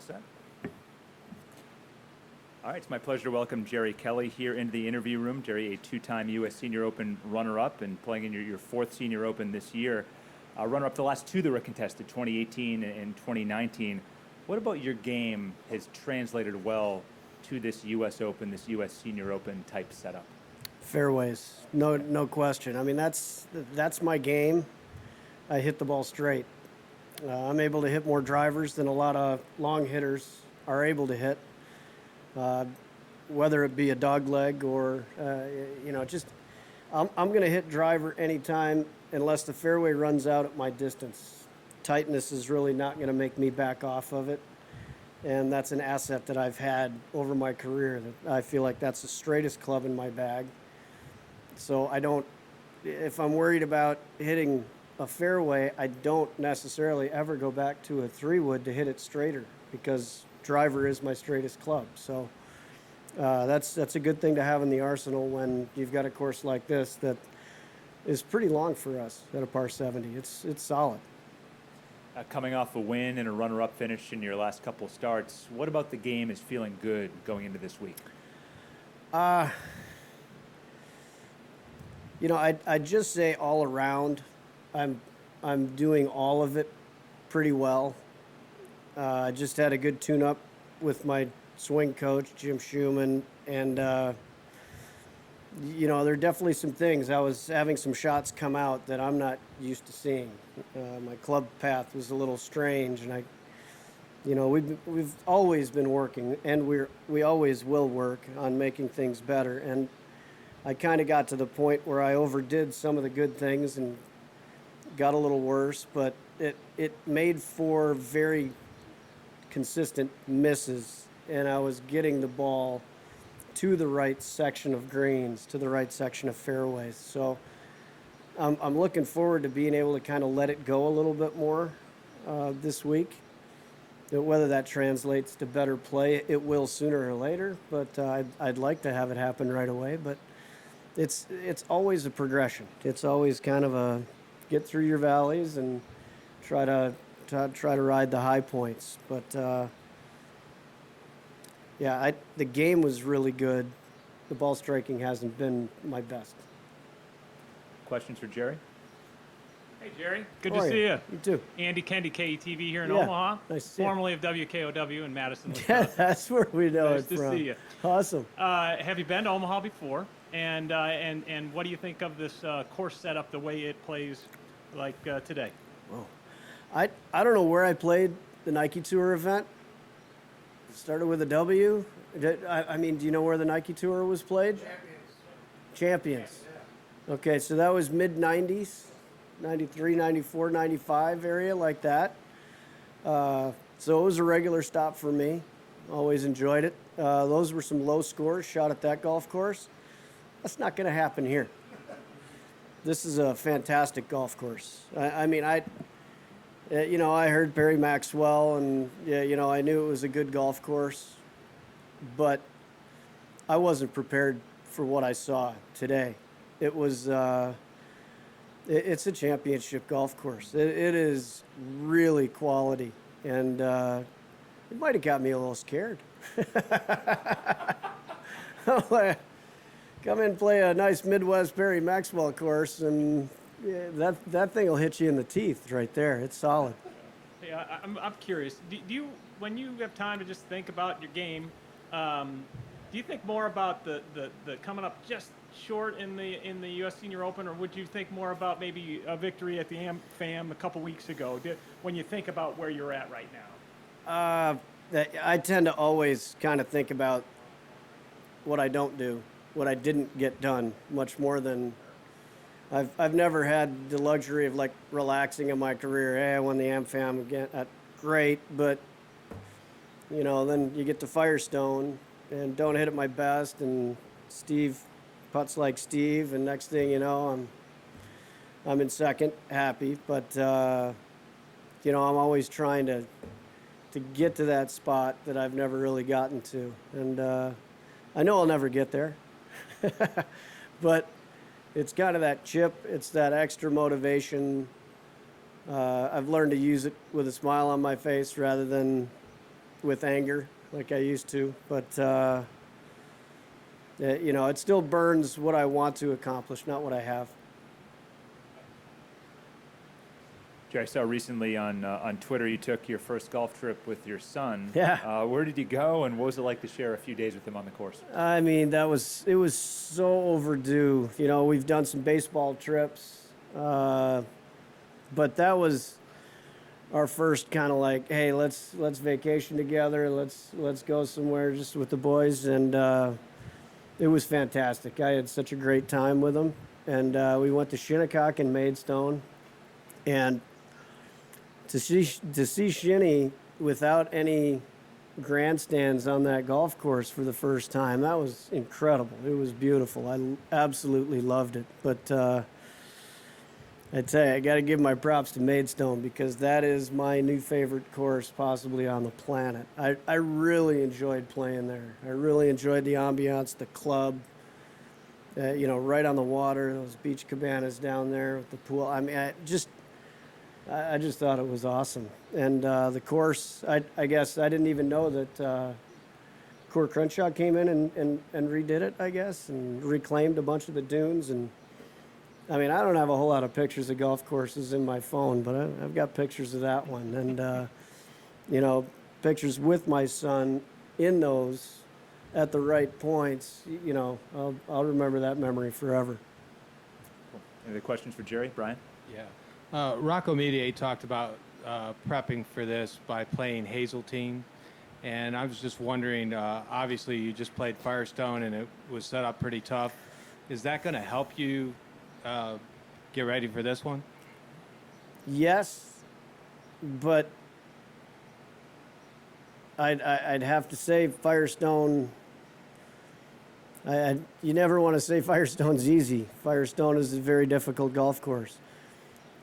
All set? All right, it's my pleasure to welcome Jerry Kelly here into the interview room. Jerry, a two-time U.S. Senior Open runner-up and playing in your fourth Senior Open this year. Runner-up the last two that were contested, 2018 and 2019. What about your game has translated well to this U.S. Open, this U.S. Senior Open type setup? Fairways, no question. I mean, that's my game. I hit the ball straight. I'm able to hit more drivers than a lot of long hitters are able to hit, whether it be a dog leg or, just I'm going to hit driver anytime unless the fairway runs out at my distance. Tightness is really not going to make me back off of it, and that's an asset that I've had over my career. That I feel like that's the straightest club in my bag. So if I'm worried about hitting a fairway, I don't necessarily ever go back to a 3-wood to hit it straighter because driver is my straightest club. So that's a good thing to have in the arsenal when you've got a course like this that is pretty long for us at a par 70. It's solid. Coming off a win and a runner-up finish in your last couple of starts, what about the game is feeling good going into this week? I'd just say all around, I'm doing all of it pretty well. I just had a good tune-up with my swing coach, Jim Schumann, and there are definitely some things. I was having some shots come out that I'm not used to seeing. My club path was a little strange, and we've always been working, and we always will work on making things better. And I kind of got to the point where I overdid some of the good things and got a little worse, but it made for very consistent misses, and I was getting the ball to the right section of greens, to the right section of fairways. So I'm looking forward to being able to kind of let it go a little bit more this week. Whether that translates to better play, it will sooner or later, but I'd like to have it happen right away. But it's always a progression. It's always kind of a get through your valleys and try to ride the high points. But the game was really good. The ball striking hasn't been my best. Questions for Jerry? Hey, Jerry. Good to see you. You too. Andy Kendi, KETV here in Omaha. Nice to see formerly of WKOW in Madison, Yeah, Wisconsin. that's where we know Nice it to from. see you. Awesome. Have you been to Omaha before? And what do you think of this course setup, the way it plays like today? Whoa. I don't know where I played the Nike Tour event. It started with a W. I mean, do you know where the Nike Tour was played? Champions. Okay, so that was mid-90s, 93, 94, 95 area, like that. So it was a regular stop for me. Always enjoyed it. Those were some low scores shot at that golf course. That's not going to happen here. This is a fantastic golf course. I heard Barry Maxwell, and I knew it was a good golf course, but I wasn't prepared for what I saw today. It was, it's a championship golf course. It is really quality, and it might have got me a little scared. Come in and play a nice Midwest Barry Maxwell course, and that thing will hit you in the teeth right there. It's solid. Yeah, I'm curious. Do you, when you have time to just think about your game, do you think more about the coming up just short in the U.S. Senior Open, or would you think more about maybe a victory at the AmFam a couple weeks ago? When you think about where you're at right now, I tend to always kind of think about what I don't do, what I didn't get done, much more than I've never had the luxury of like relaxing in my career. Hey, I won the AmFam again. Great, but then you get to Firestone and don't hit it my best, and Steve putts like Steve, and next thing you know, I'm in second, happy, but I'm always trying to get to that spot that I've never really gotten to, and I know I'll never get there, but it's kind of that chip, it's that extra motivation. I've learned to use it with a smile on my face rather than with anger like I used to, but you know, it still burns what I want to accomplish, not what I have. Jerry, I saw recently on Twitter you took your first golf trip with your son. Yeah. Where did you go, and what was it like to share a few days with him on the course? I mean, it was so overdue. You know, we've done some baseball trips, but that was our first kind of like, hey, let's vacation together. Let's go somewhere just with the boys, and it was fantastic. I had such a great time with them, and we went to Shinnecock and Maidstone, and to see Shinny without any grandstands on that golf course for the first time, that was incredible. It was beautiful. I absolutely loved it. But I tell you, I got to give my props to Maidstone because that is my new favorite course possibly on the planet. I really enjoyed playing there. I really enjoyed the ambiance, the club, you know, right on the water, those beach cabanas down there with the pool. I mean, I just thought it was awesome. And the course, I guess I didn't even know that Core Crenshaw came in and redid it, I guess, and reclaimed a bunch of the dunes. And I mean, I don't have a whole lot of pictures of golf courses in my phone, but I've got pictures of that one. And, you know, pictures with my son in those at the right points, you know, I'll remember that memory forever. Cool. Any other questions for Jerry? Brian? Yeah. Rocco Mediate talked about prepping for this by playing Hazeltine. And I was just wondering, obviously you just played Firestone and it was set up pretty tough. Is that going to help you get ready for this one? Yes, but I'd have to say Firestone. You never want to say Firestone's easy. Firestone is a very difficult golf course.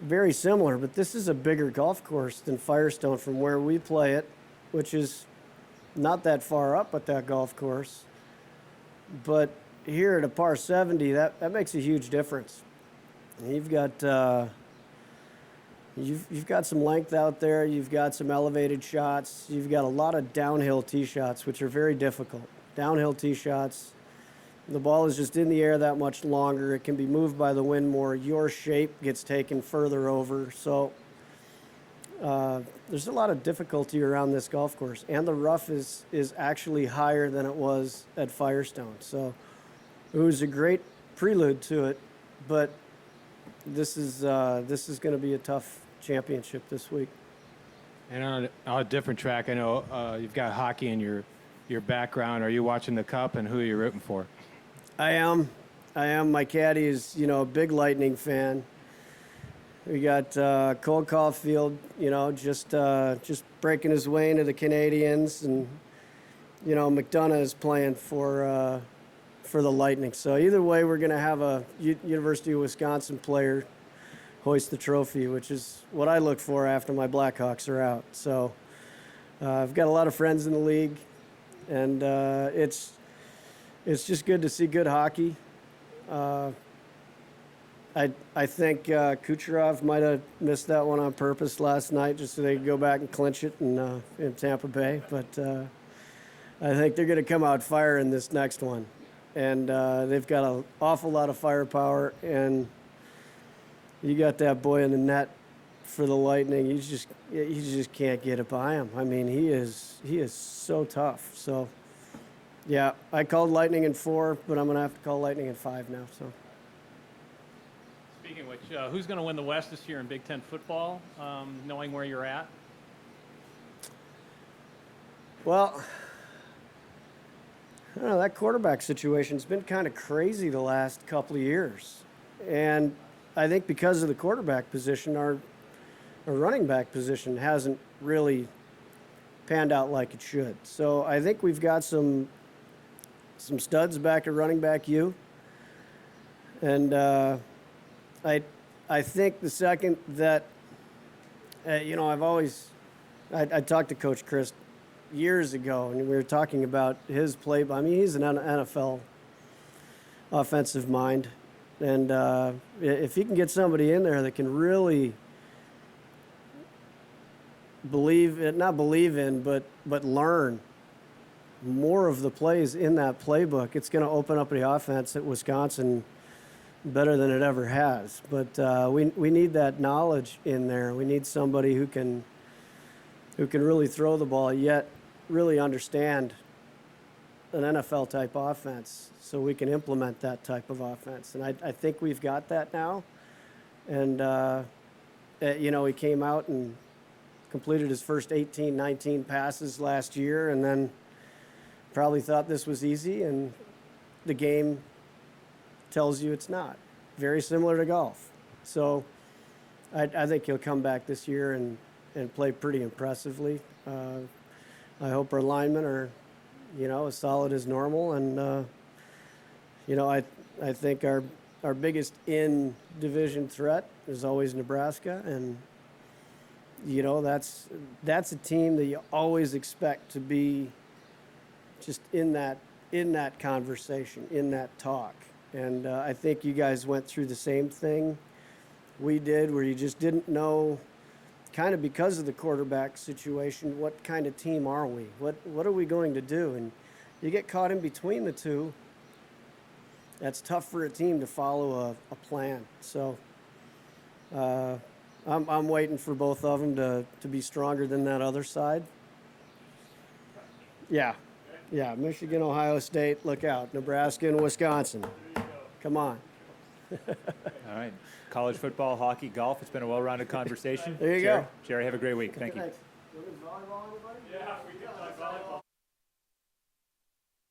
Very similar, but this is a bigger golf course than Firestone from where we play it, which is not that far up at that golf course. But here at a par 70, that makes a huge difference. You've got you've got some length out there. You've got some elevated shots. You've got a lot of downhill tee shots, which are very difficult. Downhill tee shots. The ball is just in the air that much longer. It can be moved by the wind more. Your shape gets taken further over. So there's a lot of difficulty around this golf course. And the rough is actually higher than it was at Firestone. So it was a great prelude to it. But this is going to be a tough championship this week. And on a different track, I know you've got hockey in your background. Are you watching the Cup, and who are you rooting for? I am. My caddy is, you know, a big Lightning fan. We got Cole Caulfield, you know, just breaking his way into the Canadians, and you know, McDonough is playing for the Lightning. So either way, we're going to have a University of Wisconsin player hoist the trophy, which is what I look for after my Blackhawks are out. So I've got a lot of friends in the league, and it's just good to see good hockey. I think Kucherov might have missed that one on purpose last night just so they could go back and clinch it in Tampa Bay. But I think they're going to come out firing this next one. And they've got an awful lot of firepower. And you got that boy in the net for the Lightning. You just can't get it by him. I mean, he is so tough. So, yeah, I called Lightning in 4, but I'm going to have to call Lightning in 5 now. So. Speaking of which, who's going to win the West this year in Big Ten football, knowing where you're at? Well, I don't know, that quarterback situation's been kind of crazy the last couple of years. And I think because of the quarterback position, our running back position hasn't really panned out like it should. So I think we've got some studs back at running back U. And I think the second that, you know, I talked to Coach Chris years ago, and we were talking about his play. I mean, he's an NFL offensive mind. And if he can get somebody in there that can really not believe in, but learn more of the plays in that playbook. It's going to open up the offense at Wisconsin better than it ever has. But we need that knowledge in there. We need somebody who can really throw the ball yet really understand an NFL type offense, so we can implement that type of offense. And I think we've got that now. And he came out and completed his first 18, 19 passes last year, and then probably thought this was easy, and the game tells you it's not. Very similar to golf. So I think he'll come back this year and play pretty impressively. I hope our linemen are, as solid as normal. And, I think our biggest in-division threat is always Nebraska. And, that's a team that you always expect to be just in that conversation, in that talk. And I think you guys went through the same thing we did, where you just didn't know, kind of because of the quarterback situation, what kind of team are we? What are we going to do? And you get caught in between the two. That's tough for a team to follow a plan. So I'm waiting for both of them to be stronger than that other side. Yeah. Michigan, Ohio State, look out. Nebraska and Wisconsin. Come on. All right. College football, hockey, golf. It's been a well-rounded conversation. There you Jerry, go. Jerry, have a great week. Thank you. Thanks. Women's volleyball, anybody? Yeah, we